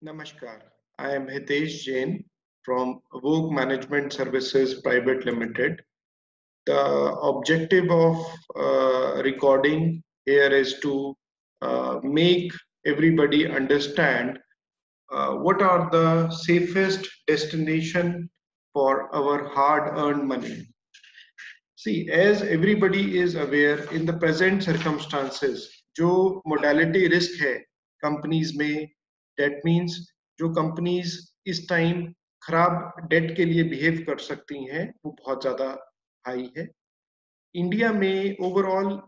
Namaskar. I am Hitesh Jain from Vogue Management Services Private Limited. The objective of recording here is to make everybody understand what are the safest destination for our hard-earned money. See, as everybody is aware, in the present circumstances, जो modality risk है companies में, that means जो companies इस time खराब debt के लिए behave कर सकती हैं, वो बहुत ज़्यादा high है. इंडिया में overall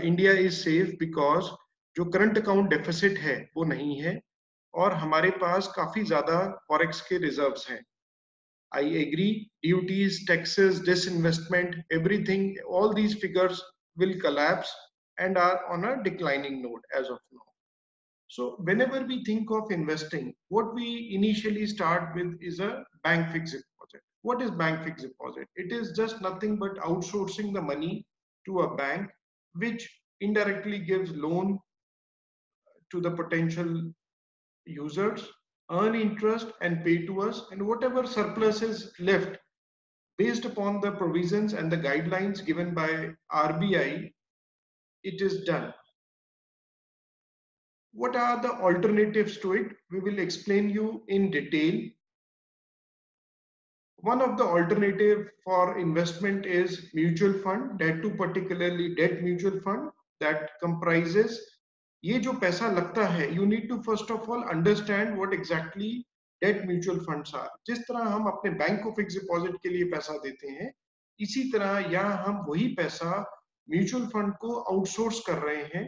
India is safe because जो करंट अकाउंट डेफिसिट है वो नहीं है और हमारे पास काफी ज्यादा फॉरेक्स के रिजर्व्स हैं. I agree, duties, taxes, disinvestment, everything, all these figures will collapse and are on a declining note as of now. So whenever we think of investing, what we initially start with is a bank fixed deposit. What is bank fixed deposit? It is just nothing but outsourcing the money to a bank, which indirectly gives loan to the potential users, earn interest and pay to us, and whatever surplus is left based upon the provisions and the guidelines given by RBI, it is done. What are the alternatives to it? We will explain you in detail. One of the alternative for investment is mutual fund, that too particularly debt mutual fund that comprises ये जो पैसा लगता है, you need to first of all understand what exactly debt mutual funds are. जिस तरह हम अपने bank को फिक्स डिपॉजिट के लिए पैसा देते हैं, इसी तरह यहाँ हम वही पैसा म्यूचुअल फंड को आउटसोर्स कर रहे हैं,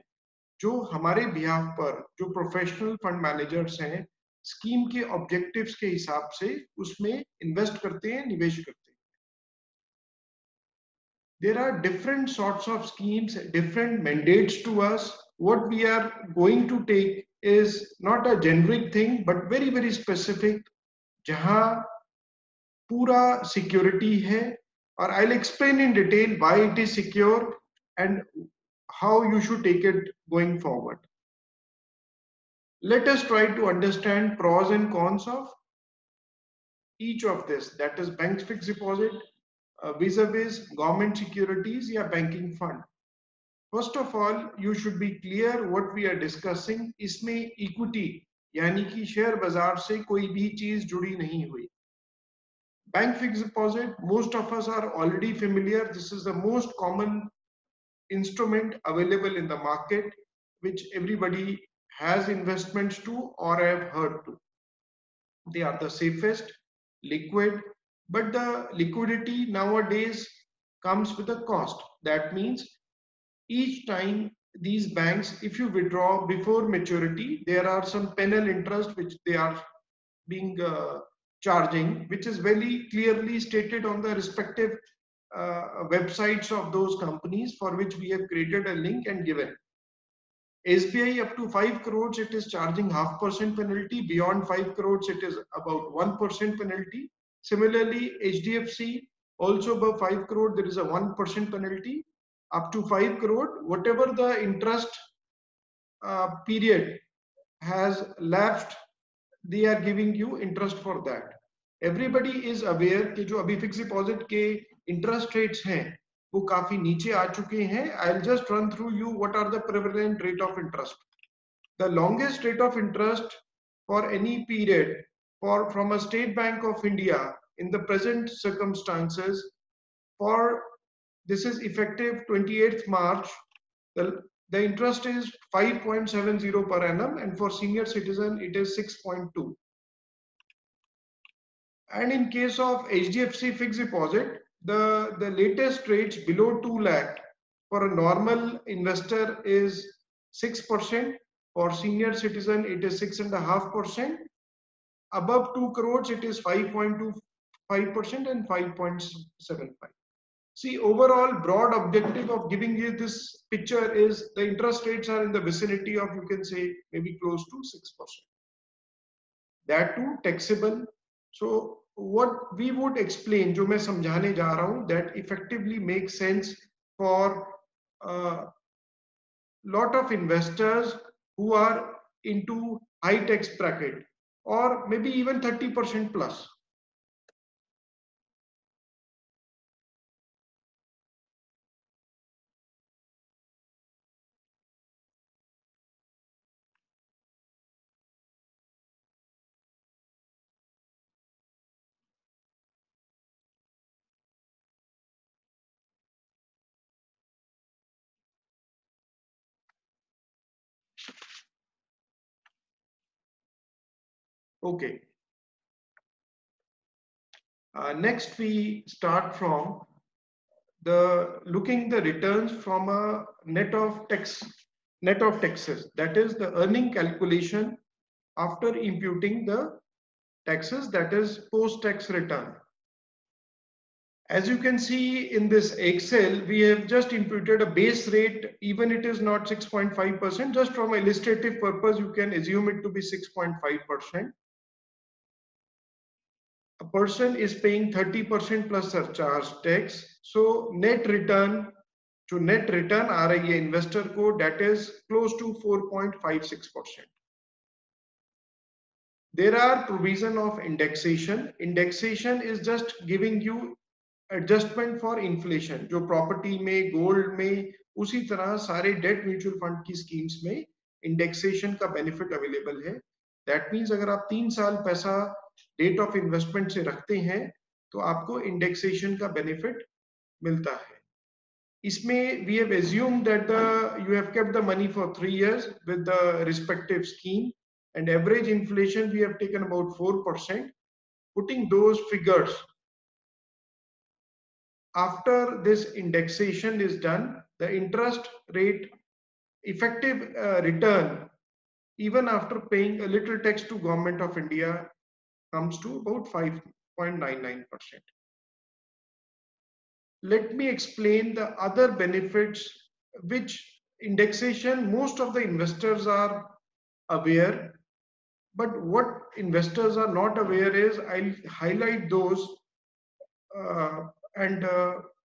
जो हमारे बिहाफ पर जो प्रोफेशनल फंड मैनेजर्स हैं, स्कीम के ऑब्जेक्टिव्स के हिसाब से उसमें इन्वेस्ट करते हैं, निवेश करते हैं. There are different sorts of schemes, different mandates to us. What we are going to take is not a generic thing, but very, very specific, जहां पूरा security है, और I'll explain in detail why it is secure and how you should take it going forward. Let us try to understand pros and cons of each of this, that is bank fixed deposit, vis-a-vis government securities या banking fund. First of all, you should be clear what we are discussing. इसमें equity यानी कि share बाजार से कोई भी चीज जुड़ी नहीं हुई. Bank fixed deposit, most of us are already familiar. This is the most common instrument available in the market, which everybody has investments to or have heard to. They are the safest, liquid, but the liquidity nowadays comes with a cost. That means each time these banks, if you withdraw before maturity, there are some penal interest which they are being charging, which is very clearly stated on the respective websites of those companies, for which we have created a link and given. SBI up to 5 crores, it is charging 0.5% penalty. Beyond 5 crores, it is about 1% penalty. Similarly, HDFC also above 5 crore, there is a 1% penalty. Up to 5 crore, whatever the interest period has lapsed, they are giving you interest for that. Everybody is aware कि जो अभी fix deposit के interest rates हैं वो काफी नीचे आ चुके हैं. I'll just run through you what are the prevalent rate of interest. The longest rate of interest for any period from a State Bank of India in the present circumstances, for this is effective 28th March, the interest is 5.70 per annum, and for senior citizen it is 6.2. And in case of HDFC fixed deposit, the latest rates below 2 lakh for a normal investor is 6%. For senior citizen, it is 6.5%. Above 2 crores, it is 5.25% and 5.75. See, overall broad objective of giving you this picture is the interest rates are in the vicinity of, you can say, maybe close to 6%. That too taxable. So what we would explain, जो मैं समझाने जा रहा हूँ, that effectively makes sense for a lot of investors who are into high tax bracket. or maybe even 30% plus. Okay. Next, we start from the looking the returns from a net of taxes. That is the earning calculation after imputing the taxes, that is post-tax return. As you can see in this Excel, we have just imputed a base rate, even it is not 6.5%, just from illustrative purpose, you can assume it to be 6.5%. A person is paying 30% plus surcharge tax. So net return to net return आ रही है investor को, that is close to 4.56%. There are provision of indexation. Indexation is just giving you adjustment for inflation. जो property में, gold में, उसी तरह सारे debt mutual fund की schemes में indexation का benefit available है. That means अगर आप 3 साल पैसा date of investment से रखते हैं तो आपको indexation का benefit मिलता है. इसमें we have assumed that you have kept the money for 3 years with the respective scheme, and average inflation we have taken about 4%. Putting those figures, after this indexation is done, the interest rate effective return, even after paying a little tax to Government of India, comes to about 5.99%. Let me explain the other benefits which indexation most of the investors are aware, but what investors are not aware is I'll highlight those and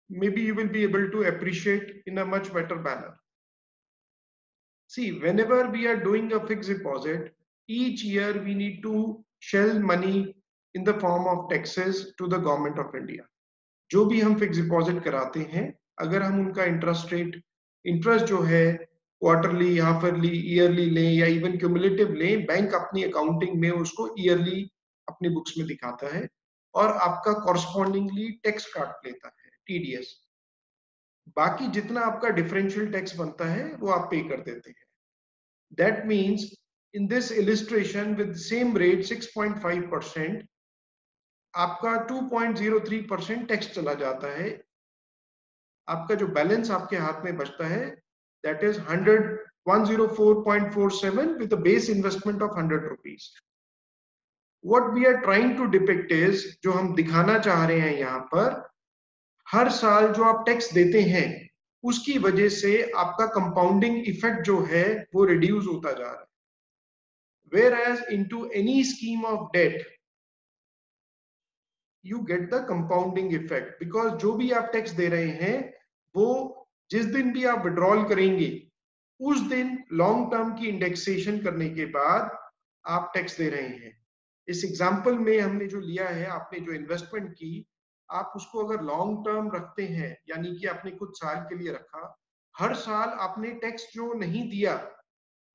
maybe you will be able to appreciate in a much better manner. See, whenever we are doing a fixed deposit, each year we need to shell money in the form of taxes to the Government of India. जो भी हम fix deposit कराते हैं, अगर हम उनका interest जो है क्वार्टरली, हाफ ईयरली, ईयरली लें या इवन क्यूमुलेटिव लें, बैंक अपनी अकाउंटिंग में उसको ईयरली अपनी बुक्स में दिखाता है और आपका कॉरस्पॉन्डिंगली टैक्स काट लेता है, टीडीएस. बाकी जितना आपका डिफरेंशियल टैक्स बनता है वो आप पे कर देते हैं. That means in this illustration with same rate 6.5%, आपका 2.03% टैक्स चला जाता है. आपका जो बैलेंस आपके हाथ में बचता है, that is 104.47 with a base investment of 100 rupees. What we are trying to depict is, जो हम दिखाना चाह रहे हैं यहाँ पर, हर साल जो आप टैक्स देते हैं उसकी वजह से आपका कंपाउंडिंग इफेक्ट जो है वो रिड्यूस होता जा रहा है. Whereas into any scheme of debt, you get the compounding effect, because जो भी आप टैक्स दे रहे हैं वो जिस दिन भी आप विड्रॉल करेंगे उस दिन लॉन्ग टर्म की इंडेक्सेशन करने के बाद आप टैक्स दे रहे हैं. इस एग्जांपल में हमने जो लिया है, आपने जो इन्वेस्टमेंट की, आप उसको अगर लॉन्ग टर्म रखते हैं, यानी कि आपने कुछ साल के लिए रखा, हर साल आपने टैक्स जो नहीं दिया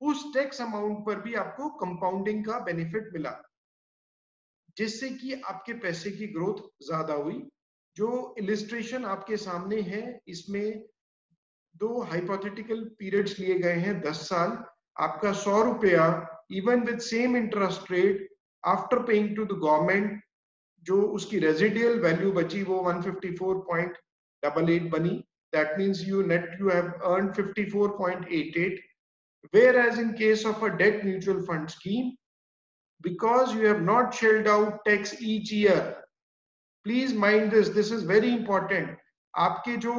उस टैक्स अमाउंट पर भी आपको कंपाउंडिंग का बेनिफिट मिला, जिससे कि आपके पैसे की ग्रोथ ज्यादा हुई. जो इलिस्ट्रेशन आपके सामने है, इसमें 2 हाइपोथेटिकल पीरियड्स लिए गए हैं. 10 साल, आपका 100 रुपया even with same interest rate after paying to the government, जो उसकी रेजिडियल वैल्यू बची वो 154.88 बनी. That means you have earned 54.88. Whereas in case of a debt mutual fund scheme, because you have not shelled out tax each year, please mind this is very important. आपके जो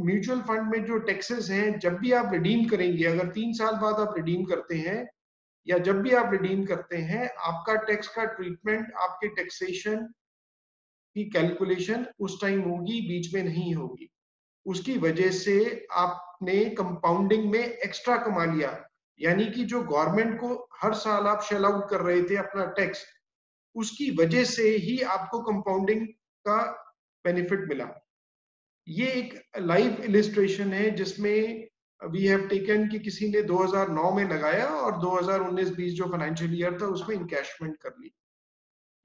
mutual fund में जो taxes हैं, जब भी आप redeem करेंगे, अगर 3 साल बाद आप रिडीम करते हैं या जब भी आप रिडीम करते हैं, आपका टैक्स का ट्रीटमेंट, आपके टैक्सेशन की कैलकुलेशन उस टाइम होगी, बीच में नहीं होगी. उसकी वजह से आपने कंपाउंडिंग में एक्स्ट्रा कमा लिया. यानी कि जो गवर्नमेंट को हर साल आप शेल आउट कर रहे थे अपना टैक्स, उसकी वजह से ही आपको कंपाउंडिंग का बेनिफिट मिला। ये एक लाइव इलिस्ट्रेशन है जिसमें वी हैव टेकन कि किसी ने 2009 में लगाया और 2019-20 जो फाइनेंशियल ईयर था उसमें इनकैशमेंट कर ली।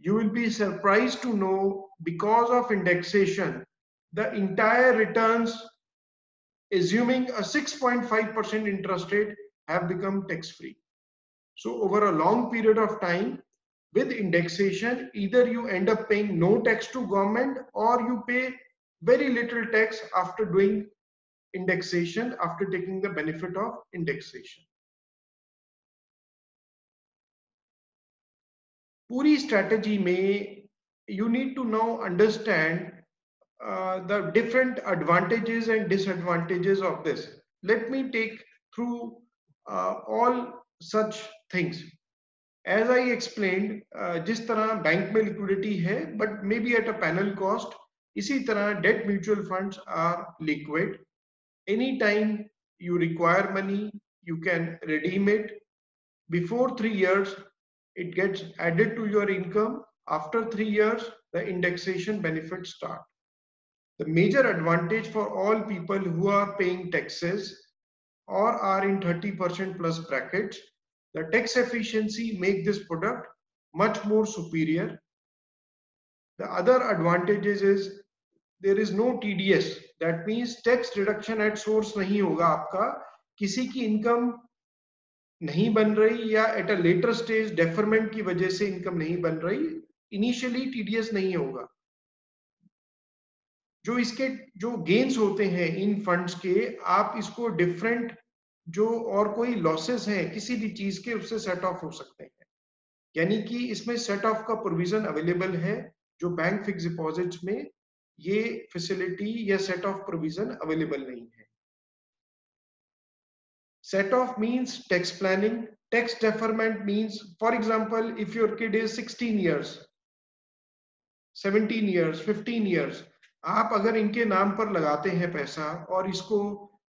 You will be surprised to know because of indexation, the entire returns, assuming a 6.5% interest rate, have become tax-free. So over a long period of time, with indexation, either you end up paying no tax to government or you pay very little tax after doing indexation, after taking the benefit of indexation. पूरी strategy में you need to now understand the different advantages and disadvantages of this. Let me take through all such things. As I explained, जिस तरह bank में liquidity है, but maybe at a panel cost, इसी तरह debt mutual funds are liquid. Anytime you require money, you can redeem it. Before 3 years, it gets added to your income. After 3 years, the indexation benefits start. The major advantage for all people who are paying taxes or are in 30% plus brackets, the tax efficiency make this product much more superior. The other advantages is there is no TDS. That means tax deduction at source नहीं होगा आपका, किसी की income नहीं बन रही या at a later stage deferment की वजह से income नहीं बन रही, initially TDS नहीं होगा। जो इसके जो गेन्स होते हैं इन फंड्स के, आप इसको डिफरेंट जो और कोई लॉसेस हैं किसी भी चीज के, उससे सेट ऑफ हो सकते हैं। यानी कि इसमें सेट ऑफ का प्रोविजन अवेलेबल है, जो बैंक फिक्स डिपॉजिट्स में ये फैसिलिटी या सेट ऑफ प्रोविजन अवेलेबल नहीं है। Set of means tax planning, tax deferment means for example if your kid is 16 years, 17 years, 15 years, आप अगर इनके नाम पर लगाते हैं पैसा और इसको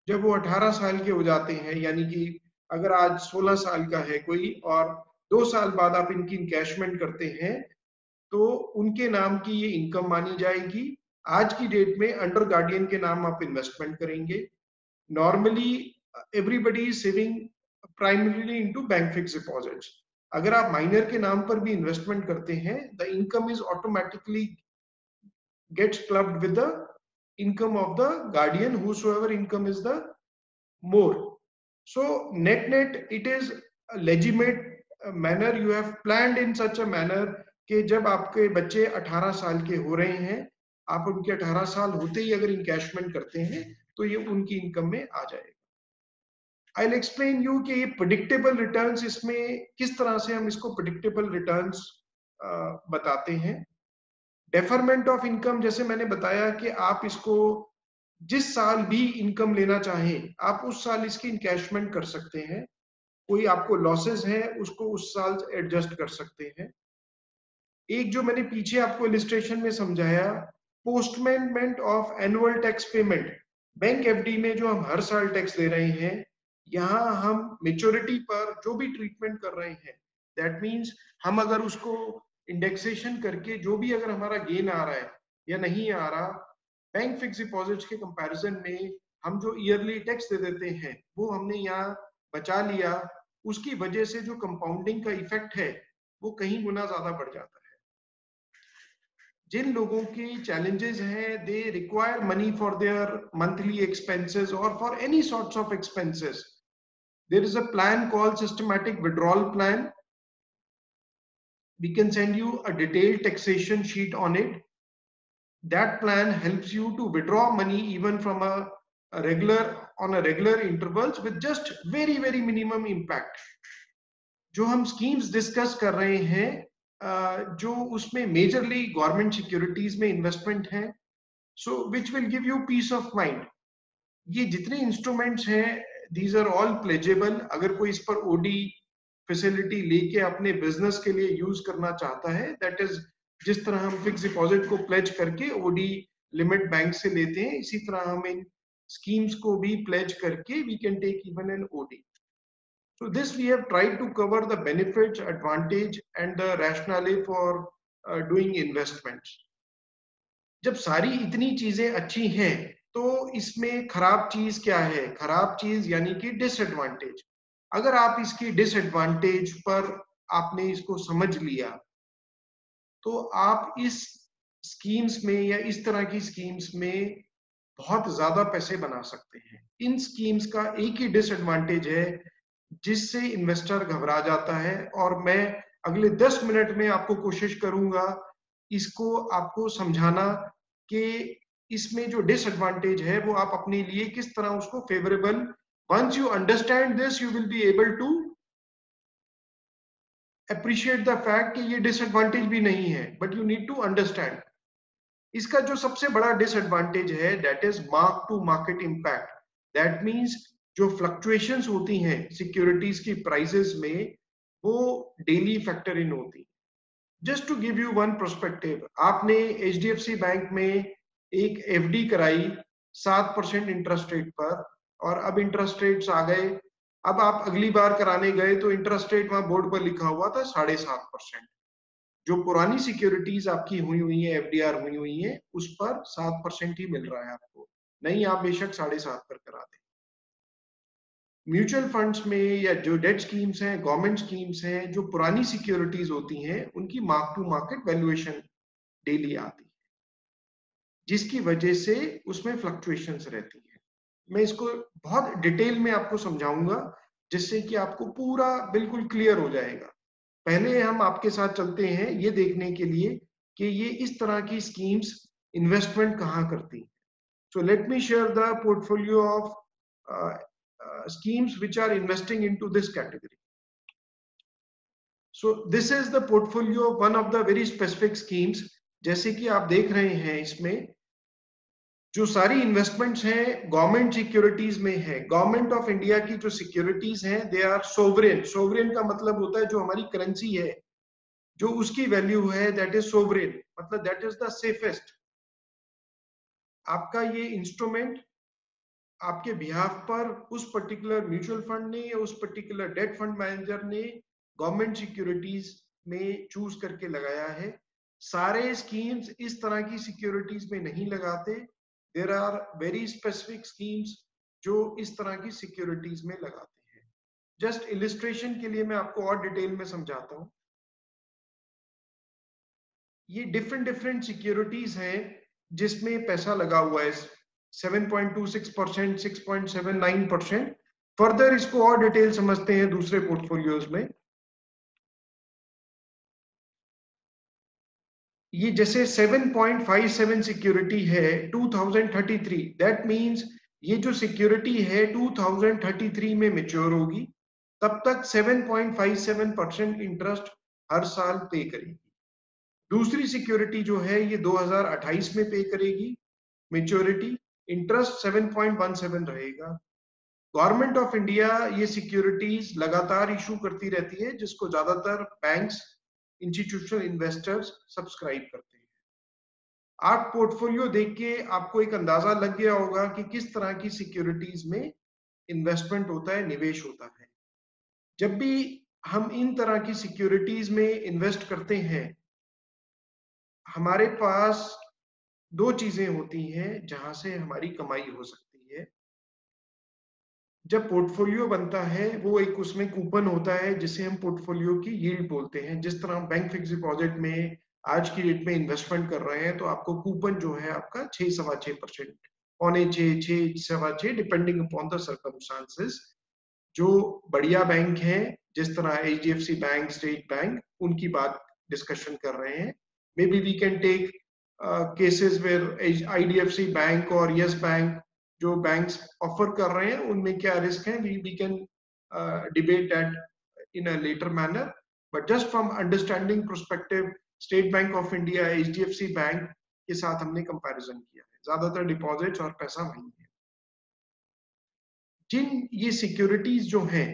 जब वो 18 साल के हो जाते हैं, यानी कि अगर आज 16 साल का है कोई और 2 साल बाद आप इनकी इनकैशमेंट करते हैं, तो उनके नाम की ये इनकम मानी जाएगी। आज की डेट में अंडर गार्डियन के नाम आप इन्वेस्टमेंट करेंगे। Normally everybody is saving primarily into bank fix deposits. अगर आप माइनर के नाम पर भी इन्वेस्टमेंट करते हैं, the income is automatically gets clubbed with the income of the guardian, whosoever income is the more. So net it is a legitimate manner, you have planned in such a manner कि जब आपके बच्चे 18 साल के हो रहे हैं, आप उनके 18 साल होते ही अगर इनकैशमेंट करते हैं तो ये उनकी इनकम में आ जाएगा। I'll explain you कि ये प्रेडिक्टेबल रिटर्न्स, इसमें किस तरह से हम इसको प्रेडिक्टेबल रिटर्न्स बताते हैं। डेफरमेंट ऑफ इनकम, जैसे मैंने बताया कि आप इसको जिस साल भी इनकम लेना चाहें, आप उस साल इसकी इनकैशमेंट कर सकते हैं। कोई आपको लॉसेस है उसको उस साल एडजस्ट कर सकते हैं। एक जो मैंने पीछे आपको इलिस्ट्रेशन में समझाया, postponement of annual tax payment, bank FD में जो हम हर साल टैक्स दे रहे हैं, यहाँ हम मेच्योरिटी पर जो भी ट्रीटमेंट कर रहे हैं, दैट मीन्स हम अगर उसको इंडेक्सेशन करके जो भी अगर हमारा गेन आ रहा है या नहीं आ रहा, बैंक फिक्स डिपॉजिट्स के कंपैरिजन में हम जो ईयरली टैक्स दे देते हैं वो हमने यहाँ बचा लिया, उसकी वजह से जो कंपाउंडिंग का इफेक्ट है वो कहीं गुना ज्यादा बढ़ जाता है। जिन लोगों की चैलेंजेस हैं, they require money for their monthly expenses और for any sorts of expenses, there is a plan called systematic withdrawal plan. We can send you a detailed taxation sheet on it. That plan helps you to withdraw money even from a regular intervals with just very minimum impact. जो हम schemes discuss कर रहे हैं, जो उसमें majorly government securities में investment है, so which will give you peace of mind. ये जितने instruments हैं, these are all pledgeable. अगर कोई इस पर OD फैसिलिटी लेके अपने बिजनेस के लिए यूज करना चाहता है, दैट इज जिस तरह हम फिक्स डिपॉजिट को प्लेज करके ओडी लिमिट बैंक से लेते हैं, इसी तरह हम इन स्कीम्स को भी प्लेज करके we can take even an OD. So this we have tried to cover the benefits, advantage and the rationale for doing investments. जब सारी इतनी चीजें अच्छी हैं तो इसमें खराब चीज क्या है? खराब चीज यानी कि डिसएडवांटेज। अगर आप इसकी डिसएडवांटेज पर आपने इसको समझ लिया तो आप इस स्कीम्स में या इस तरह की स्कीम्स में बहुत ज्यादा पैसे बना सकते हैं। इन स्कीम्स का एक ही डिसएडवांटेज है जिससे इन्वेस्टर घबरा जाता है, और मैं अगले 10 मिनट में आपको कोशिश करूंगा इसको आपको समझाना कि इसमें जो डिसएडवांटेज है वो आप अपने लिए किस तरह उसको favourable, once you understand this you will be able to appreciate the fact कि ये डिसएडवांटेज भी नहीं है, but you need to understand. इसका जो सबसे बड़ा डिसएडवांटेज है that is mark to market impact. That means जो फ्लक्चुएशंस होती हैं सिक्योरिटीज की प्राइसेस में वो डेली फैक्टर इन होती है। Just to give you one perspective, आपने एचडीएफसी बैंक में एक एफडी कराई 7% इंटरेस्ट रेट पर, और अब इंटरेस्ट रेट्स आ गए। अब आप अगली बार कराने गए तो इंटरेस्ट रेट वहां बोर्ड पर लिखा हुआ था 7.5%। जो पुरानी सिक्योरिटीज आपकी हुई है, एफडीआर हुई है, उस पर 7% ही मिल रहा है आपको, नहीं आप बेशक 7.5 पर करा दें। म्यूचुअल फंड्स में या जो डेट स्कीम्स हैं, गवर्नमेंट स्कीम्स हैं, जो पुरानी सिक्योरिटीज होती हैं उनकी mark to market valuation daily आती है, जिसकी वजह से उसमें फ्लक्चुएशंस रहती है। मैं इसको बहुत डिटेल में आपको समझाऊंगा जिससे कि आपको पूरा बिल्कुल क्लियर हो जाएगा। पहले हम आपके साथ चलते हैं ये देखने के लिए कि ये इस तरह की स्कीम्स इन्वेस्टमेंट कहाँ करती हैं। So let me share the portfolio of schemes which are investing into this category. So this is the portfolio of one of the very specific schemes। जैसे कि आप देख रहे हैं इसमें जो सारी इन्वेस्टमेंट्स हैं गवर्नमेंट सिक्योरिटीज में है। गवर्नमेंट ऑफ इंडिया की जो सिक्योरिटीज हैं दे आर सोवरेन। सोवरेन का मतलब होता है जो हमारी करेंसी है, जो उसकी वैल्यू है दैट इज सोवरेन, मतलब दैट इज द सेफेस्ट। आपका ये इंस्ट्रूमेंट आपके बिहाफ पर उस पर्टिकुलर म्यूचुअल फंड ने या उस पर्टिकुलर डेट फंड मैनेजर ने गवर्नमेंट सिक्योरिटीज में चूज करके लगाया है। सारे स्कीम्स इस तरह की सिक्योरिटीज में नहीं लगाते। There are very specific schemes जो इस तरह की सिक्योरिटीज में लगाते हैं। जस्ट इलिस्ट्रेशन के लिए मैं आपको और डिटेल में समझाता हूं। ये डिफरेंट सिक्योरिटीज हैं जिसमें पैसा लगा हुआ है 7.26%, 6.79%। फर्दर इसको और डिटेल समझते हैं दूसरे पोर्टफोलियोज में। ये जैसे 7.57 सिक्योरिटी है 2033, दैट मींस ये जो सिक्योरिटी है 2033 में मैच्योर होगी, तब तक 7.57% इंटरेस्ट हर साल पे करेगी। दूसरी सिक्योरिटी जो है ये 2028 में पे करेगी, मेच्योरिटी, इंटरेस्ट 7.17 रहेगा। गवर्नमेंट ऑफ इंडिया ये सिक्योरिटीज लगातार इशू करती रहती है जिसको ज्यादातर बैंक्स, इंस्टीट्यूशनल इन्वेस्टर्स सब्सक्राइब करते हैं। आप पोर्टफोलियो देख के आपको एक अंदाजा लग गया होगा कि किस तरह की सिक्योरिटीज में इन्वेस्टमेंट होता है, निवेश होता है। जब भी हम इन तरह की सिक्योरिटीज में इन्वेस्ट करते हैं हमारे पास दो चीजें होती हैं जहां से हमारी कमाई हो सकती है। जब पोर्टफोलियो बनता है वो एक उसमें कूपन होता है जिसे हम पोर्टफोलियो की यील्ड बोलते हैं। जिस तरह हम बैंक फिक्स डिपॉजिट में आज की डेट में इन्वेस्टमेंट कर रहे हैं तो आपको कूपन जो है आपका 6.25%, 6.25, 6.25, डिपेंडिंग अपॉन द सर्कमस्टांसेस। जो बढ़िया बैंक हैं जिस तरह एचडीएफसी बैंक, स्टेट बैंक, उनकी बात डिस्कशन कर रहे हैं। Maybe we can take cases where IDFC bank और यस बैंक जो बैंक्स ऑफर कर रहे हैं उनमें क्या रिस्क है, we can debate that in a later manner. But just from understanding perspective State Bank of India, HDFC bank के साथ हमने कंपैरिजन किया है। ज्यादातर डिपॉजिट्स और पैसा वहीं है। जिन ये सिक्योरिटीज जो हैं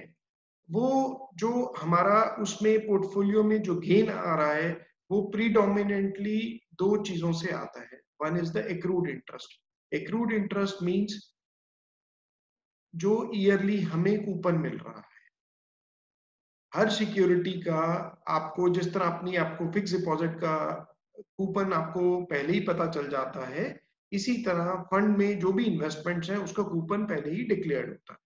वो जो हमारा उसमें पोर्टफोलियो में जो गेन आ रहा है वो प्रीडोमिनेंटली दो चीजों से आता है। One is the accrued interest. Accrued interest means जो ईयरली हमें कूपन मिल रहा है। हर सिक्योरिटी का आपको, जिस तरह अपनी आपको फिक्स डिपॉजिट का कूपन आपको पहले ही पता चल जाता है, इसी तरह फंड में जो भी इन्वेस्टमेंट्स हैं उसका कूपन पहले ही डिक्लेयर्ड होता है।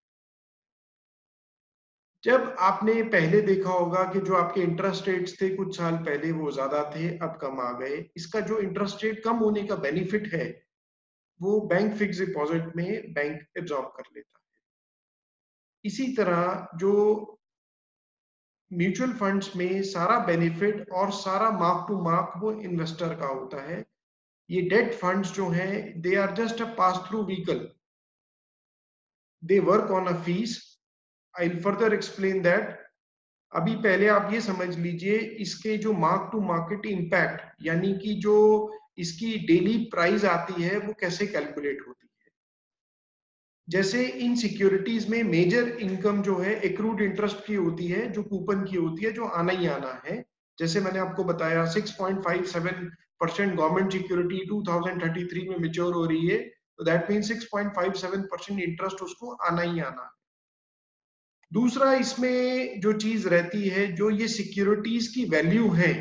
जब आपने पहले देखा होगा कि जो आपके इंटरेस्ट रेट्स थे कुछ साल पहले वो ज्यादा थे, अब कम आ गए। इसका जो इंटरेस्ट रेट कम होने का बेनिफिट है वो बैंक फिक्स डिपॉजिट में बैंक एब्जॉर्ब कर लेता है। इसी तरह जो म्यूचुअल फंड्स में सारा बेनिफिट और सारा मार्क टू मार्क वो इन्वेस्टर का होता है। ये डेट फंड्स जो हैं they are just a pass through vehicle, they work on a fees. I will further explain that. अभी पहले आप ये समझ लीजिए इसके जो मार्क टू मार्केट इम्पैक्ट, यानी कि जो इसकी डेली प्राइस आती है वो कैसे कैलकुलेट होती है। जैसे इन सिक्योरिटीज में मेजर इनकम जो है एक्रूड इंटरेस्ट की होती है, जो कूपन की होती है, जो आना ही आना है। जैसे मैंने आपको बताया 6.57% गवर्नमेंट सिक्योरिटी 2033 में मेच्योर हो रही है, तो दैट मीन 6.57% इंटरेस्ट उसको आना ही आना है। दूसरा इसमें जो चीज रहती है, जो ये सिक्योरिटीज की वैल्यू है,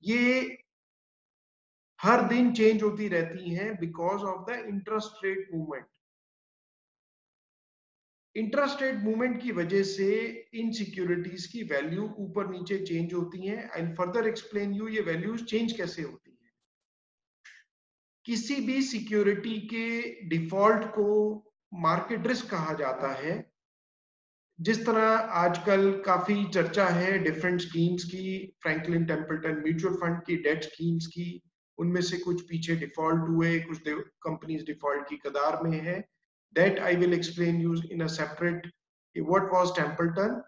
ये हर दिन चेंज होती रहती हैं because of the interest rate movement. Interest rate movement की वजह से इन सिक्योरिटीज की वैल्यू ऊपर नीचे चेंज होती हैं। आई फर्दर एक्सप्लेन यू ये वैल्यूज चेंज कैसे होती है। किसी भी सिक्योरिटी के डिफॉल्ट को मार्केट रिस्क कहा जाता है। जिस तरह आजकल काफी चर्चा है डिफरेंट स्कीम्स की, फ्रैंकलिन टेम्पल्टन म्यूचुअल फंड की डेट स्कीम्स की, उनमें से कुछ पीछे डिफॉल्ट हुए, कुछ कंपनीज डिफॉल्ट की कतार में है। That I will explain you in a separate what was Templeton,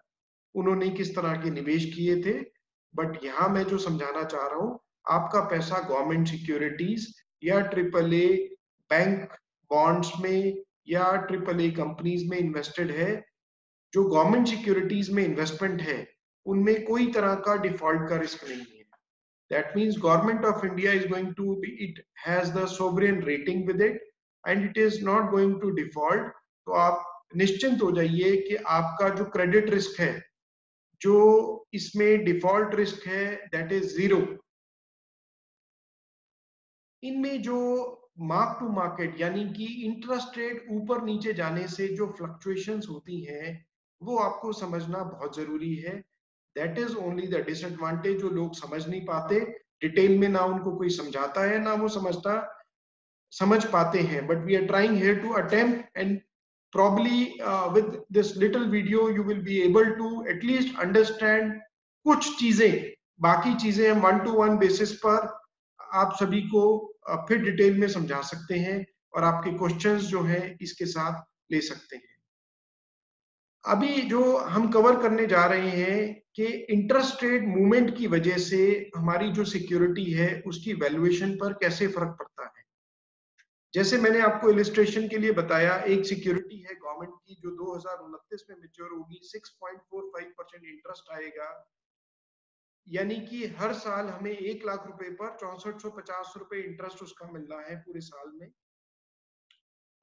उन्होंने किस तरह के निवेश किए थे। बट यहाँ मैं जो समझाना चाह रहा हूँ, आपका पैसा गवर्नमेंट सिक्योरिटीज या ट्रिपल ए बैंक बॉन्ड्स में या ट्रिपल ए कंपनीज में इन्वेस्टेड है। जो गवर्नमेंट सिक्योरिटीज में इन्वेस्टमेंट है उनमें कोई तरह का डिफॉल्ट का रिस्क नहीं है। That means government of India is going to be, it has the sovereign rating with it and it is not going to default. तो आप निश्चिंत हो जाइए कि आपका जो क्रेडिट रिस्क है, जो इसमें डिफॉल्ट रिस्क है, दैट इज जीरो। इनमें जो मार्क टू मार्केट यानी कि इंटरेस्ट रेट ऊपर नीचे जाने से जो फ्लक्चुएशंस होती हैं वो आपको समझना बहुत जरूरी है। That is only the disadvantage, जो लोग समझ नहीं पाते डिटेल में, ना उनको कोई समझाता है ना वो समझ पाते हैं। But we are trying here to attempt and probably with this little video you will be able to at least understand कुछ चीजें। बाकी चीजें हम 1-to-1 बेसिस पर आप सभी को फिर डिटेल में समझा सकते हैं और आपके क्वेश्चंस जो हैं इसके साथ ले सकते हैं। अभी जो हम कवर करने जा रहे हैं कि इंटरेस्ट रेट मूवमेंट की वजह से हमारी जो सिक्योरिटी है उसकी वैल्यूएशन पर कैसे फर्क पड़ता है। जैसे मैंने आपको इलिस्ट्रेशन के लिए बताया, एक सिक्योरिटी है गवर्नमेंट की जो 2029 में मैच्योर होगी, 6.45% इंटरेस्ट आएगा, यानी कि हर साल हमें 1 लाख रुपए पर 6450 रुपए इंटरेस्ट उसका मिल रहा है पूरे साल में,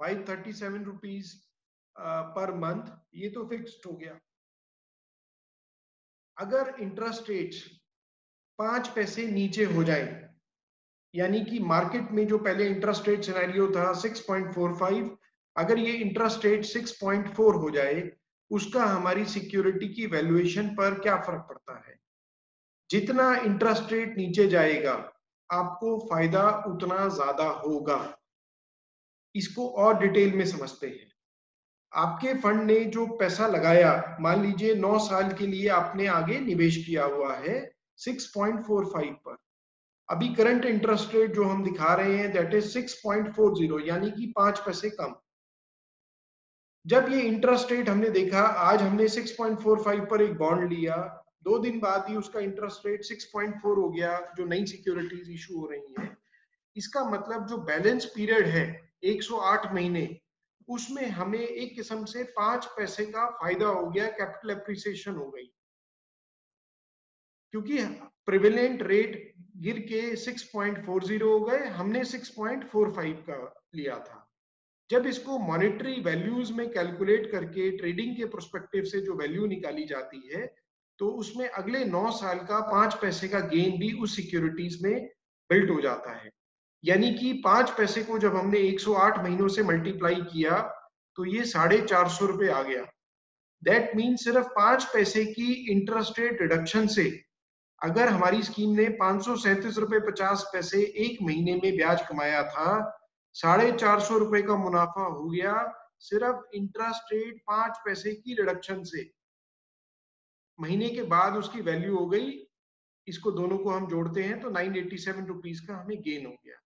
537 रुपीज पर मंथ, ये तो फिक्स्ड हो गया। अगर इंटरेस्ट रेट 5 पैसे नीचे हो जाए, यानी कि मार्केट में जो पहले इंटरेस्ट रेट सिनेरियो था 6.45, अगर ये इंटरेस्ट रेट 6.4 हो जाए, उसका हमारी सिक्योरिटी की वैल्यूएशन पर क्या फर्क पड़ता है। जितना इंटरेस्ट रेट नीचे जाएगा आपको फायदा उतना ज्यादा होगा। इसको और डिटेल में समझते हैं। आपके फंड ने जो पैसा लगाया, मान लीजिए 9 साल के लिए आपने आगे निवेश किया हुआ है 6.45 पर, अभी करंट इंटरेस्ट रेट जो हम दिखा रहे हैं दैट इज 6.40, यानी कि 5 पैसे कम। जब ये इंटरेस्ट रेट हमने देखा, आज हमने 6.45 पर एक बॉन्ड लिया, 2 दिन बाद ही उसका इंटरेस्ट रेट 6.4 हो गया, जो नई सिक्योरिटीज इशू हो रही हैं। इसका मतलब जो बैलेंस पीरियड है 108 महीने, उसमें हमें एक किस्म से 5 पैसे का फायदा हो गया, कैपिटल एप्रिसिएशन हो गई, क्योंकि प्रिवेलेंट रेट गिर के 6.40 हो गए, हमने 6.45 का लिया था। जब इसको मॉनेटरी वैल्यूज में कैलकुलेट करके ट्रेडिंग के प्रोस्पेक्टिव से जो वैल्यू निकाली जाती है, तो उसमें अगले 9 साल का 5 पैसे का गेन भी उस सिक्योरिटीज में बिल्ट हो जाता है। यानी कि 5 पैसे को जब हमने 108 महीनों से मल्टीप्लाई किया तो ये 450 रुपए आ गया। दैट मीन सिर्फ 5 पैसे की इंटरेस्ट रेट रिडक्शन से अगर हमारी स्कीम ने 537 रुपए 50 पैसे एक महीने में ब्याज कमाया था, 450 रुपए का मुनाफा हो गया सिर्फ इंटरेस्ट रेट 5 पैसे की रिडक्शन से। महीने के बाद उसकी वैल्यू हो गई, इसको दोनों को हम जोड़ते हैं तो 987 रुपीज का हमें गेन हो गया।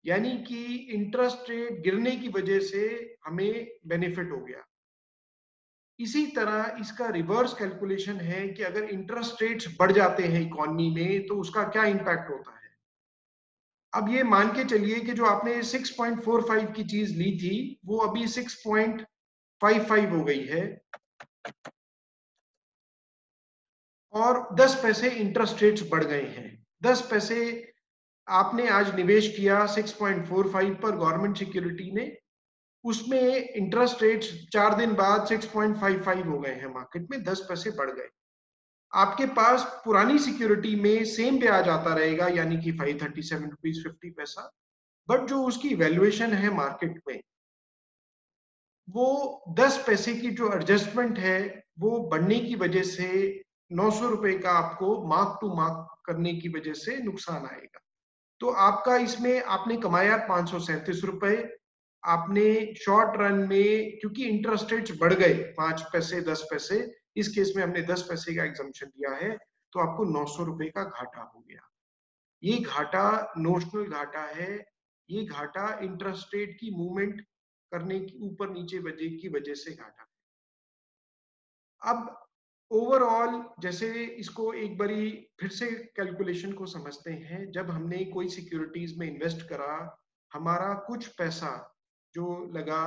यानी कि इंटरेस्ट रेट गिरने की वजह से हमें बेनिफिट हो गया। इसी तरह इसका रिवर्स कैलकुलेशन है कि अगर इंटरेस्ट रेट्स बढ़ जाते हैं इकोनॉमी में तो उसका क्या इंपैक्ट होता है। अब ये मान के चलिए कि जो आपने 6.45 की चीज ली थी वो अभी 6.55 हो गई है और 10 पैसे इंटरेस्ट रेट्स बढ़ गए हैं। 10 पैसे आपने आज निवेश किया 6.45 पर गवर्नमेंट सिक्योरिटी ने, उसमें इंटरेस्ट रेट्स 4 दिन बाद 6.55 हो गए हैं, मार्केट में 10 पैसे बढ़ गए। आपके पास पुरानी सिक्योरिटी में सेम ब्याज आता रहेगा यानी कि 537 रुपीज 50 पैसा, बट जो उसकी वैल्यूएशन है मार्केट में वो 10 पैसे की जो एडजस्टमेंट है वो बढ़ने की वजह से 900 रुपए का आपको मार्क टू मार्क करने की वजह से नुकसान आएगा। तो आपका इसमें आपने कमाया 537 रुपए, आपने शॉर्ट रन में क्योंकि इंटरेस्ट रेट्स बढ़ गए 5 पैसे 10 पैसे, इस केस में हमने 10 पैसे का एग्जम्पशन दिया है तो आपको 900 रुपए का घाटा हो गया। ये घाटा नोशनल घाटा है, ये घाटा इंटरेस्ट रेट की मूवमेंट करने की ऊपर नीचे वजह की वजह से घाटा। अब ओवरऑल जैसे इसको एक बारी फिर से कैलकुलेशन को समझते हैं। जब हमने कोई सिक्योरिटीज में इन्वेस्ट करा, हमारा कुछ पैसा जो लगा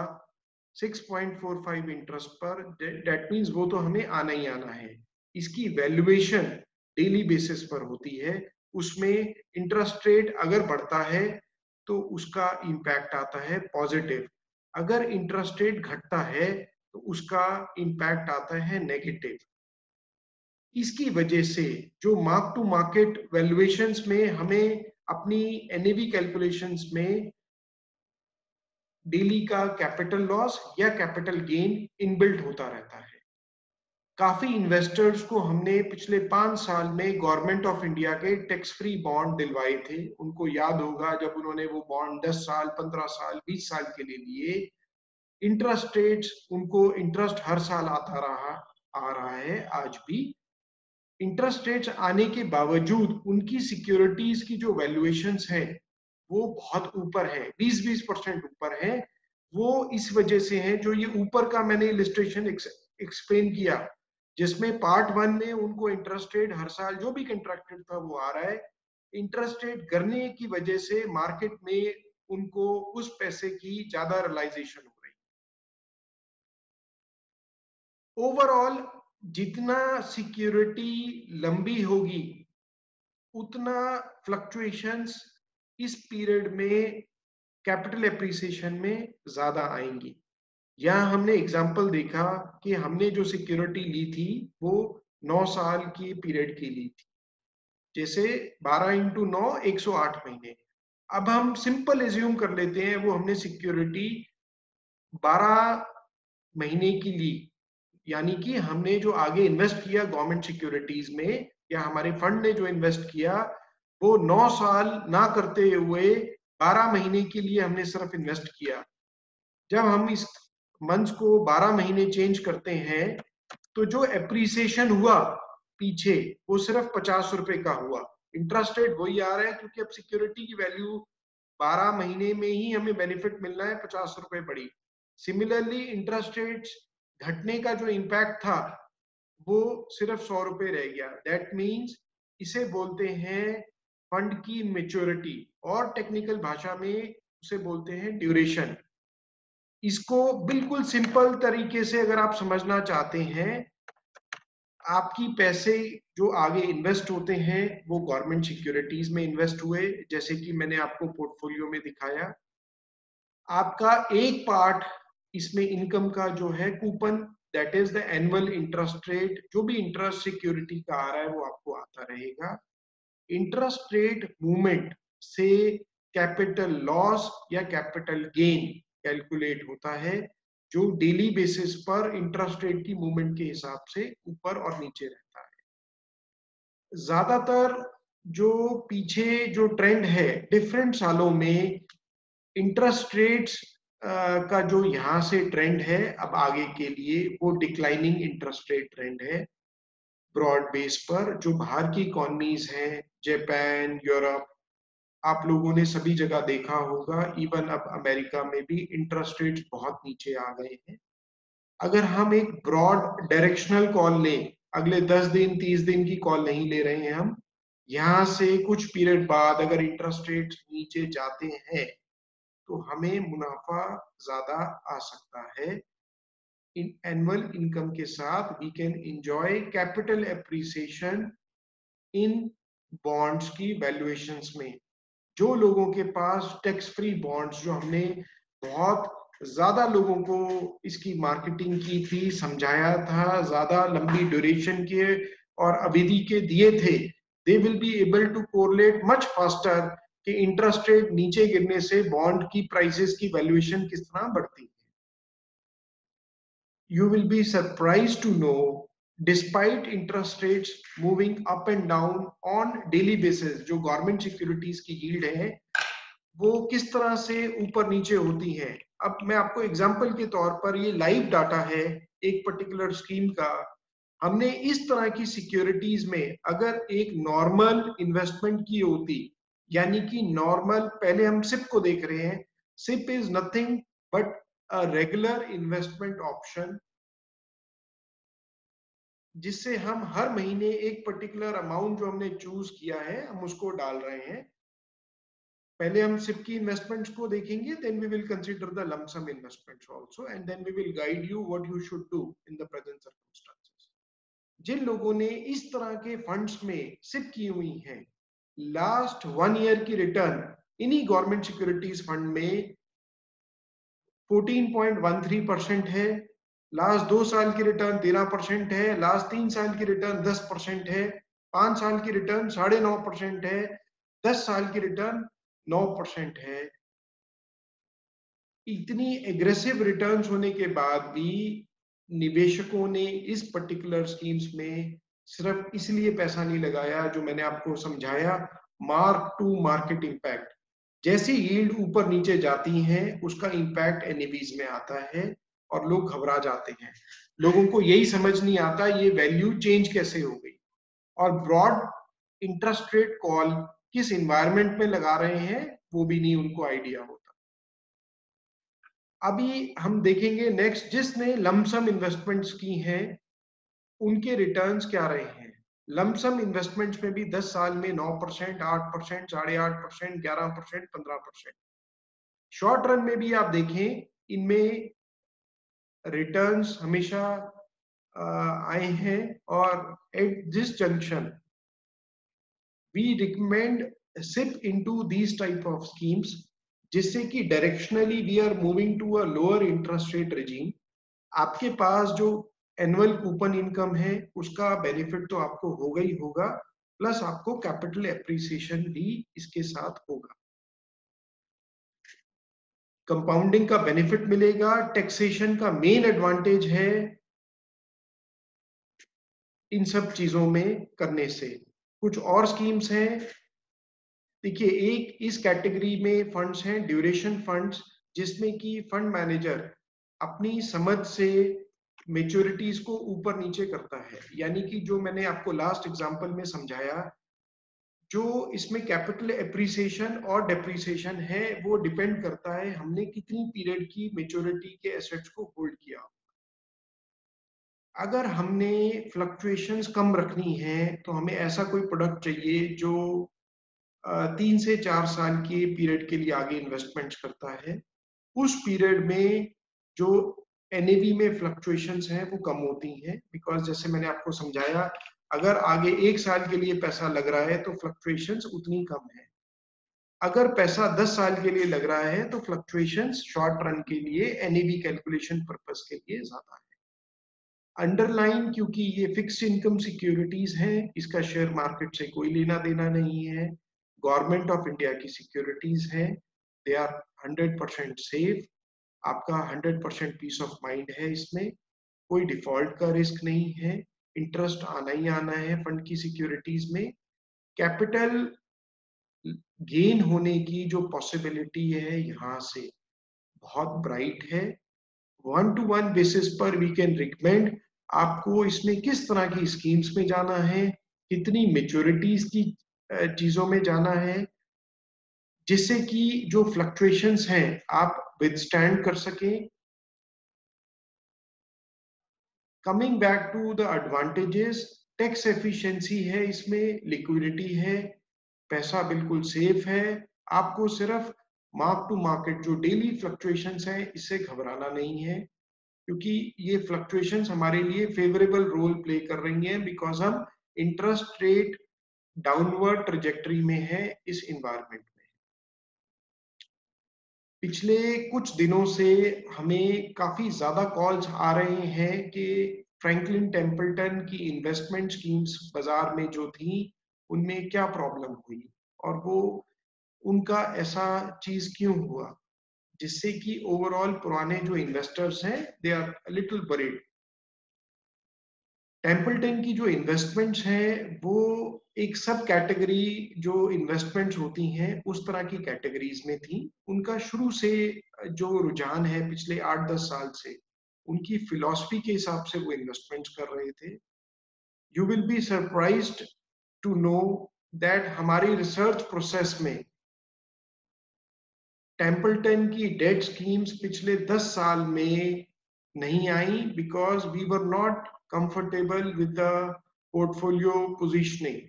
6.45 इंटरेस्ट पर, दैट मीन्स वो तो हमें आना ही आना है। इसकी वैल्यूएशन डेली बेसिस पर होती है, उसमें इंटरेस्ट रेट अगर बढ़ता है तो उसका इंपैक्ट आता है पॉजिटिव, अगर इंटरेस्ट रेट घटता है तो उसका इंपैक्ट आता है नेगेटिव। इसकी वजह से जो मार्क टू मार्केट वैल्यूएशंस में हमें अपनी एनएवी कैलकुलेशंस में डेली का कैपिटल लॉस या कैपिटल गेन इनबिल्ट होता रहता है। काफी इन्वेस्टर्स को हमने पिछले 5 साल में गवर्नमेंट ऑफ इंडिया के टैक्स फ्री बॉन्ड दिलवाए थे। उनको याद होगा जब उन्होंने वो बॉन्ड 10 साल 15 साल 20 साल के लिए लिए, इंटरेस्ट रेट्स उनको इंटरेस्ट हर साल आ रहा है आज भी। इंटरेस्ट रेट्स आने के बावजूद उनकी सिक्योरिटीज की जो वैल्यूएशंस है वो बहुत ऊपर है, 20-20% ऊपर है। वो इस वजह से है जो ये ऊपर का मैंने इलिस्ट्रेशन एक्सप्लेन किया, जिसमें पार्ट 1 में उनको इंटरेस्ट रेट हर साल जो भी कंट्रैक्टेड था वो आ रहा है, इंटरेस्ट रेट गिरने की वजह से मार्केट में उनको उस पैसे की ज्यादा रियलाइजेशन हो रही। ओवरऑल जितना सिक्योरिटी लंबी होगी उतना फ्लक्चुएशंस इस पीरियड में कैपिटल एप्रिसिएशन में ज्यादा आएंगी। यहां हमने एग्जांपल देखा कि हमने जो सिक्योरिटी ली थी वो 9 साल की पीरियड की ली थी, जैसे 12 इंटू 9 108 महीने। अब हम सिंपल एज्यूम कर लेते हैं वो हमने सिक्योरिटी 12 महीने की ली, यानी कि हमने जो आगे इन्वेस्ट किया गवर्नमेंट सिक्योरिटीज में या हमारे फंड ने जो इन्वेस्ट किया वो 9 साल ना करते हुए 12 महीने के लिए हमने सिर्फ इन्वेस्ट किया। जब हम इस मंथ को 12 महीने चेंज करते हैं तो जो एप्रिसिएशन हुआ पीछे वो सिर्फ 50 रुपए का हुआ। इंटरेस्ट रेट वही आ रहा है क्योंकि अब सिक्योरिटी की वैल्यू 12 महीने में ही हमें बेनिफिट मिलना है, 50 रुपए बढ़ी। सिमिलरली इंटरेस्ट रेट घटने का जो इंपैक्ट था वो सिर्फ 100 रुपए रह गया। दैट मीन्स इसे बोलते हैं फंड की मेच्योरिटी और टेक्निकल भाषा में उसे बोलते हैं ड्यूरेशन। इसको बिल्कुल सिंपल तरीके से अगर आप समझना चाहते हैं, आपकी पैसे जो आगे इन्वेस्ट होते हैं वो गवर्नमेंट सिक्योरिटीज में इन्वेस्ट हुए, जैसे कि मैंने आपको पोर्टफोलियो में दिखाया। आपका एक पार्ट इसमें इनकम का जो है coupon that is the annual interest rate. जो भी इंटरेस्ट सिक्योरिटी का आ रहा है वो आपको आता रहेगा। इंटरेस्ट रेट मूवमेंट से कैपिटल लॉस या कैपिटल गेन कैलकुलेट होता है, जो डेली बेसिस पर इंटरेस्ट रेट की मूवमेंट के हिसाब से ऊपर और नीचे रहता है। ज्यादातर जो पीछे जो ट्रेंड है डिफरेंट सालों में, इंटरेस्ट रेट्स का जो यहाँ से ट्रेंड है अब आगे के लिए, वो डिक्लाइनिंग इंटरेस्ट रेट ट्रेंड है ब्रॉड बेस पर। जो बाहर की इकोनॉमीज हैं, जापान, यूरोप, आप लोगों ने सभी जगह देखा होगा, इवन अब अमेरिका में भी इंटरेस्ट रेट्स बहुत नीचे आ गए हैं। अगर हम एक ब्रॉड डायरेक्शनल कॉल लें, अगले 10 दिन 30 दिन की कॉल नहीं ले रहे हैं हम, यहाँ से कुछ पीरियड बाद अगर इंटरेस्ट रेट्स नीचे जाते हैं तो हमें मुनाफा ज्यादा आ सकता है। इन एनुअल इनकम के साथ we can enjoy capital appreciation in bonds की वैल्यूएशंस में। जो लोगों के पास टैक्स फ्री बॉन्ड्स, जो हमने बहुत ज्यादा लोगों को इसकी मार्केटिंग की थी, समझाया था, ज्यादा लंबी ड्यूरेशन के और अवधि के दिए थे, they will be able to correlate much faster कि इंटरेस्ट रेट नीचे गिरने से बॉन्ड की प्राइसेस की वैल्यूएशन किस तरह बढ़ती है। You will be surprised to know, despite interest rates moving up and down on daily basis, जो गवर्नमेंट सिक्योरिटीज की यील्ड है वो किस तरह से ऊपर नीचे होती है। अब मैं आपको एग्जांपल के तौर पर, ये लाइव डाटा है एक पर्टिकुलर स्कीम का। हमने इस तरह की सिक्योरिटीज में अगर एक नॉर्मल इन्वेस्टमेंट की होती, यानी कि नॉर्मल, पहले हम सिप को देख रहे हैं, SIP is nothing but a regular investment option, जिससे हम हर महीने एक पर्टिकुलर अमाउंट जो हमने चूज किया है हम उसको डाल रहे हैं। पहले हम सिप की इन्वेस्टमेंट्स को देखेंगे, then we will consider the lump sum investments also, and then we will guide you what you should do in the present circumstances. जिन लोगों ने इस तरह के फंड्स में सिप की हुई हैं, लास्ट 1 ईयर की रिटर्न इन्हीं गवर्नमेंट सिक्योरिटीज फंड में 14.13% है, लास्ट 2 साल की रिटर्न 13% है, लास्ट 3 साल की रिटर्न 10% है, 5 साल की रिटर्न 9.5% है, 10 साल की रिटर्न 9% है। इतनी एग्रेसिव रिटर्न्स होने के बाद भी निवेशकों ने इस पर्टिकुलर स्कीम्स में सिर्फ इसलिए पैसा नहीं लगाया, जो मैंने आपको समझाया, मार्क टू मार्केट इंपैक्ट। जैसी यील्ड ऊपर नीचे जाती है उसका इंपैक्ट एनएवीज में आता है और लोग घबरा जाते हैं। लोगों को यही समझ नहीं आता ये वैल्यू चेंज कैसे हो गई, और ब्रॉड इंटरेस्ट रेट कॉल किस इन्वायरमेंट में लगा रहे हैं वो भी नहीं उनको आइडिया होता। अभी हम देखेंगे नेक्स्ट, जिसने लमसम इन्वेस्टमेंट्स की हैं उनके रिटर्न्स क्या रहे हैं। लमसम इन्वेस्टमेंट्स में भी 10 साल में 9%, 8%, 8.5%, 11%, 15%। शॉर्ट रन में भी आप देखें, इनमें रिटर्न्स हमेशा आए हैं, और at this junction we recommend SIP into these type of schemes, जिससे कि directionally we are moving to a lower interest rate regime. आपके पास जो एनुअल कूपन इनकम है उसका बेनिफिट तो आपको होगा ही होगा, प्लस आपको कैपिटल एप्रिसिएशन भी इसके साथ होगा, कंपाउंडिंग का बेनिफिट मिलेगा। टैक्सेशन का मेन एडवांटेज है इन सब चीजों में करने से। कुछ और स्कीम्स हैं, देखिए, एक इस कैटेगरी में फंड्स हैं ड्यूरेशन फंड्स, जिसमें कि फंड मैनेजर अपनी समझ से मेच्योरिटीज को ऊपर नीचे करता है। यानी कि जो मैंने आपको लास्ट एग्जांपल में समझाया, जो इसमें कैपिटल एप्रिसिएशन और डेप्रिसिएशन है वो डिपेंड करता है हमने कितनी पीरियड की मेच्योरिटी के एसेट्स को होल्ड किया। अगर हमने फ्लक्चुएशंस कम रखनी है तो हमें ऐसा कोई प्रोडक्ट चाहिए जो 3 से 4 साल के पीरियड के लिए आगे इन्वेस्टमेंट्स करता है। उस पीरियड में जो एनएवी में फ्लक्चुएशंस हैं वो कम होती हैं, बिकॉज जैसे मैंने आपको समझाया, अगर आगे 1 साल के लिए पैसा लग रहा है तो फ्लक्चुएशंस उतनी कम है। अगर पैसा 10 साल के लिए लग रहा है तो फ्लक्चुएशंस शॉर्ट रन के लिए एनएवी कैलकुलेशन पर्पस के लिए ज्यादा है। अंडरलाइन, क्योंकि ये फिक्स्ड इनकम सिक्योरिटीज हैं, इसका शेयर मार्केट से कोई लेना देना नहीं है, गवर्नमेंट ऑफ इंडिया की सिक्योरिटीज हैं, दे आर 100% सेफ, आपका 100% पीस ऑफ माइंड है, इसमें कोई डिफॉल्ट का रिस्क नहीं है, इंटरेस्ट आना ही आना है फंड की सिक्योरिटीज में, कैपिटल गेन होने की जो पॉसिबिलिटी है यहाँ से बहुत ब्राइट है। 1-to-1 बेसिस पर वी कैन रिकमेंड आपको इसमें किस तरह की स्कीम्स में जाना है, कितनी मेच्योरिटीज की चीजों में जाना है, जिससे कि जो फ्लक्चुएशंस हैं आप विदस्टैंड कर सकें। Coming back to the advantages, tax efficiency है, इसमें लिक्विडिटी है, पैसा बिल्कुल सेफ है, आपको सिर्फ मार्क टू मार्केट जो डेली फ्लक्चुएशंस हैं इससे घबराना नहीं है, क्योंकि ये फ्लक्चुएशंस हमारे लिए फेवरेबल रोल प्ले कर रही हैं, बिकॉज हम इंटरेस्ट रेट डाउनवर्ड ट्रेजेक्टरी में है इस इन्वायरमेंट में। पिछले कुछ दिनों से हमें काफी ज्यादा कॉल्स आ रहे हैं कि फ्रैंकलिन टेम्पल्टन की इन्वेस्टमेंट स्कीम्स बाजार में जो थी उनमें क्या प्रॉब्लम हुई और वो उनका ऐसा चीज क्यों हुआ, जिससे कि ओवरऑल पुराने जो इन्वेस्टर्स हैं they are little worried. Templeton की जो इन्वेस्टमेंट्स हैं वो एक सब कैटेगरी जो इन्वेस्टमेंट्स होती हैं उस तरह की कैटेगरीज में थी, उनका शुरू से जो रुझान है पिछले 8-10 साल से उनकी फिलॉसफी के हिसाब से वो इन्वेस्टमेंट्स कर रहे थे। You will be surprised to know that हमारी रिसर्च प्रोसेस में टेम्पल्टन की डेट स्कीम्स पिछले 10 साल में नहीं आई, because we were not comfortable with the portfolio positioning,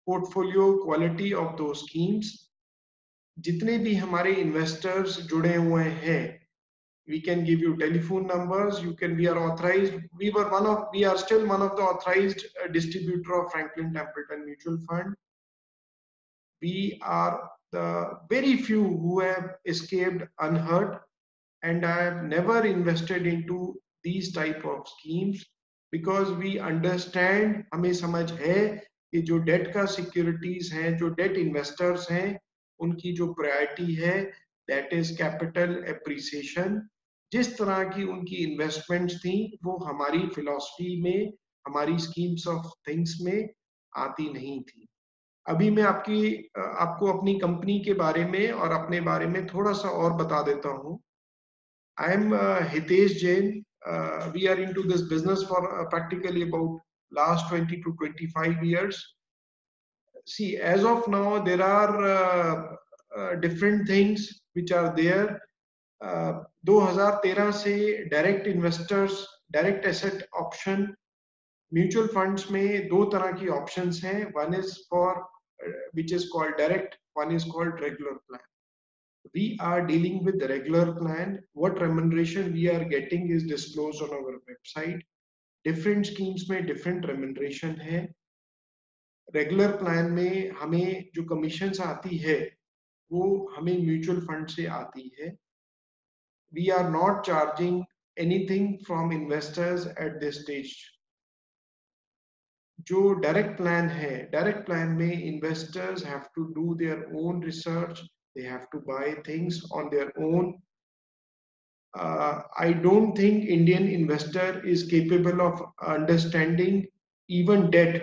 portfolio quality of those schemes. जितने भी हमारे इन्वेस्टर्स जुड़े हुए हैं, we can give you telephone numbers, we are authorized, we are still one of the authorized distributor of Franklin Templeton Mutual Fund. We are the very few who have escaped unhurt, and I have never invested into these type of schemes because we understand, हमें समझ है कि जो date का securities हैं, जो date investors हैं, उनकी जो प्रायोरिटी है दैट इज कैपिटल एप्रिसिएशन। जिस तरह की उनकी इन्वेस्टमेंट्स थी वो हमारी फिलॉसफी में, हमारी स्कीम्स ऑफ थिंग्स में आती नहीं थी। अभी मैं आपको अपनी कंपनी के बारे में और अपने बारे में थोड़ा सा और बता देता हूँ। I am Hitesh Jain. We are into this business for practically about last 20 to 25 years. See, as of now, there are different things which are there. 2013 से direct investors, direct asset option, mutual funds में दो तरह की options हैं, one is for which is called direct, one is called regular plan. We are dealing with the regular plan. What remuneration we are getting is disclosed on our website. Different schemes में different remuneration है। Regular plan में हमें जो commission आती है वो हमें mutual fund से आती है। We are not charging anything from investors at this stage. जो डायरेक्ट प्लान है, डायरेक्ट प्लान में investors have to do their own research, they have to buy things on their own. I don't think Indian investor is capable of understanding even debt,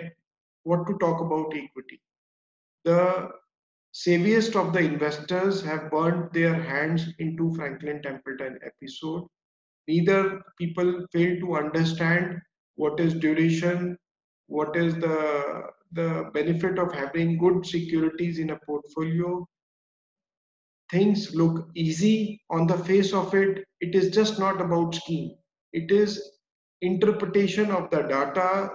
what to talk about equity. The saviest of the investors have burnt their hands into Franklin Templeton episode. Neither people fail to understand what is duration, what is the benefit of having good securities in a portfolio. Things look easy on the face of it. It is just not about scheme. It is interpretation of the data.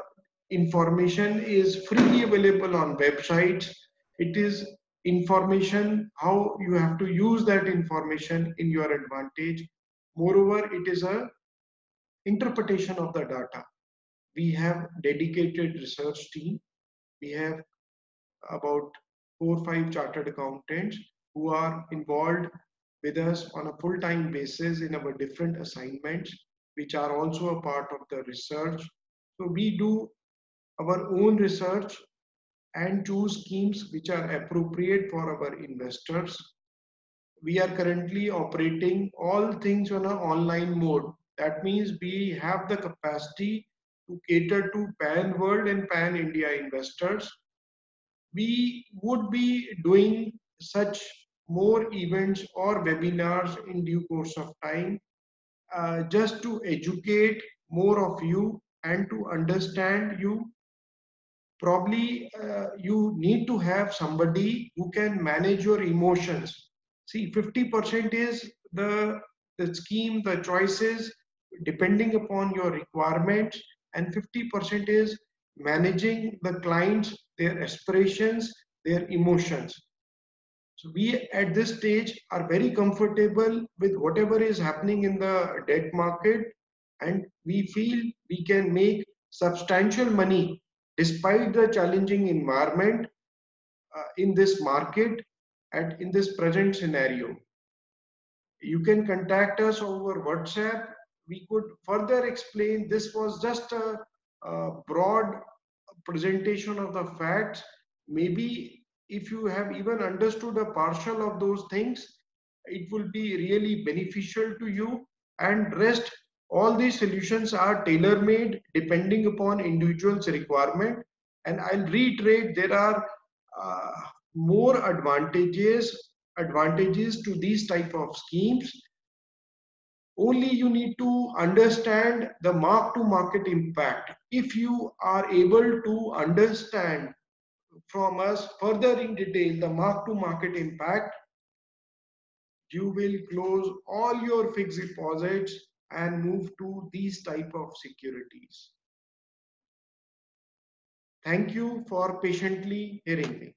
Information is freely available on websites. It is information, how you have to use that information in your advantage. Moreover, it is a interpretation of the data. We have dedicated research team. We have about 4 or 5 chartered accountants who are involved with us on a full-time basis in our different assignments. which are also a part of the research. So we do our own research and choose schemes which are appropriate for our investors. We are currently operating all things on an online mode. That means we have the capacity to cater to pan world and pan India investors. We would be doing such more events or webinars in due course of time, just to educate more of you and to understand you. Probably you need to have somebody who can manage your emotions. See, 50% is the scheme, the choices, depending upon your requirements, and 50% is managing the clients, their aspirations, their emotions. So we at this stage are very comfortable with whatever is happening in the debt market, and we feel we can make substantial money despite the challenging environment in this market and in this present scenario. You can contact us over WhatsApp. We could further explain. This was just a broad presentation of the facts. Maybe if you have even understood a partial of those things, it will be really beneficial to you. And rest, all these solutions are tailor-made depending upon individual's requirement. And I'll reiterate, there are uh, more advantages to these type of schemes. Only you need to understand the mark to market impact. If you are able to understand from us further in detail the mark to market impact, you will close all your fixed deposits and move to these type of securities. Thank you for patiently hearing me.